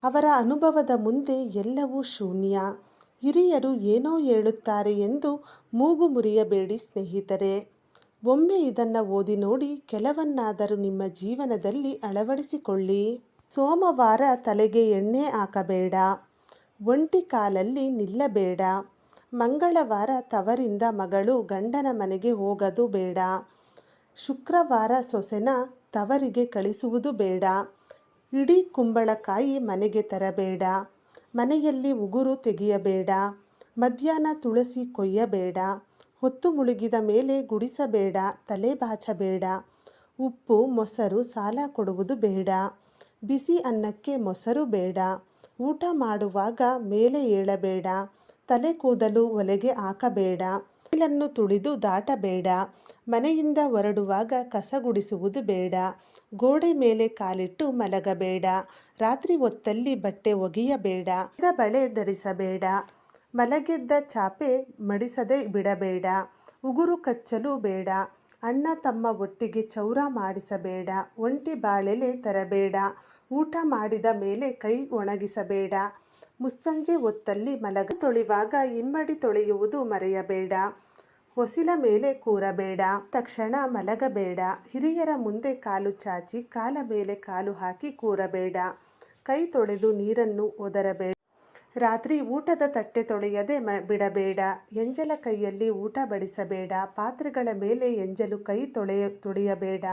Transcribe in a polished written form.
ಅವರ ಅನುಭವದ ಮುಂದೆ ಎಲ್ಲವೂ ಶೂನ್ಯ. ಹಿರಿಯರು ಏನೋ ಹೇಳುತ್ತಾರೆ ಎಂದು ಮೂಗು ಮುರಿಯಬೇಡಿ ಸ್ನೇಹಿತರೆ. ಒಮ್ಮೆ ಇದನ್ನು ಓದಿ ನೋಡಿ, ಕೆಲವನ್ನಾದರೂ ನಿಮ್ಮ ಜೀವನದಲ್ಲಿ ಅಳವಡಿಸಿಕೊಳ್ಳಿ. ಸೋಮವಾರ ತಲೆಗೆ ಎಣ್ಣೆ ಹಾಕಬೇಡ. ಒಂಟಿ ಕಾಲಲ್ಲಿ ನಿಲ್ಲಬೇಡ. ಮಂಗಳವಾರ ತವರಿಂದ ಮಗಳು ಗಂಡನ ಮನೆಗೆ ಹೋಗೋದು ಬೇಡ. ಶುಕ್ರವಾರ ಸೊಸೆನ ತವರಿಗೆ ಕಳಿಸುವುದು ಬೇಡ. ಇಡೀ ಕುಂಬಳಕಾಯಿ ಮನೆಗೆ ತರಬೇಡ. ಮನೆಯಲ್ಲಿ ಉಗುರು ತೆಗೆಯಬೇಡ. ಮಧ್ಯಾಹ್ನ ತುಳಸಿ ಕೊಯ್ಯಬೇಡ. ಹೊತ್ತು ಮುಳುಗಿದ ಮೇಲೆ ಗುಡಿಸಬೇಡ. ತಲೆ ಬಾಚಬೇಡ. ಉಪ್ಪು ಮೊಸರು ಸಾಲ ಕೊಡುವುದು ಬೇಡ. ಬಿಸಿ ಅನ್ನಕ್ಕೆ ಮೊಸರು ಬೇಡ. ಊಟ ಮಾಡುವಾಗ ಮೇಲೆ ಏಳಬೇಡ. ತಲೆ ಕೂದಲು ಒಲೆಗೆ ಹಾಕಬೇಡ. ಮೆಲ್ಲನ್ನು ತುಳಿದು ದಾಟಬೇಡ. ಮನೆಯಿಂದ ಹೊರಡುವಾಗ ಕಸ ಗುಡಿಸುವುದು ಬೇಡ. ಗೋಡೆ ಮೇಲೆ ಕಾಲಿಟ್ಟು ಮಲಗಬೇಡ. ರಾತ್ರಿ ಹೊತ್ತಲ್ಲಿ ಬಟ್ಟೆ ಒಗೆಯಬೇಡ. ಬಳೆ ಧರಿಸಬೇಡ. ಮಲಗೆದ್ದ ಚಾಪೆ ಮಡಿಸದೆ ಬಿಡಬೇಡ. ಉಗುರು ಕಚ್ಚಲು ಬೇಡ. ಅಣ್ಣ ತಮ್ಮ ಒಟ್ಟಿಗೆ ಚೌರ ಮಾಡಿಸಬೇಡ. ಒಂಟಿ ಬಾಳೆಲೆ ತರಬೇಡ. ಊಟ ಮಾಡಿದ ಮೇಲೆ ಕೈ ಒಣಗಿಸಬೇಡ. ಮುಸ್ಸಂಜೆ ಹೊತ್ತಲ್ಲಿ ತೊಳೆಯುವಾಗ ಇಮ್ಮಡಿ ತೊಳೆಯುವುದು ಮರೆಯಬೇಡ. ಹೊಸಿಲ ಮೇಲೆ ಕೂರಬೇಡ. ತಕ್ಷಣ ಮಲಗಬೇಡ. ಹಿರಿಯರ ಮುಂದೆ ಕಾಲು ಚಾಚಿ ಕಾಲ ಮೇಲೆ ಕಾಲು ಹಾಕಿ ಕೂರಬೇಡ. ಕೈ ತೊಳೆದು ನೀರನ್ನು ಒದರಬೇಡ. ರಾತ್ರಿ ಊಟದ ತಟ್ಟೆ ತೊಳೆಯದೆ ಬಿಡಬೇಡ. ಎಂಜಲ ಕೈಯಲ್ಲಿ ಊಟ ಬಡಿಸಬೇಡ. ಪಾತ್ರೆಗಳ ಮೇಲೆ ಎಂಜಲು ಕೈ ತೊಳೆಯಬೇಡ.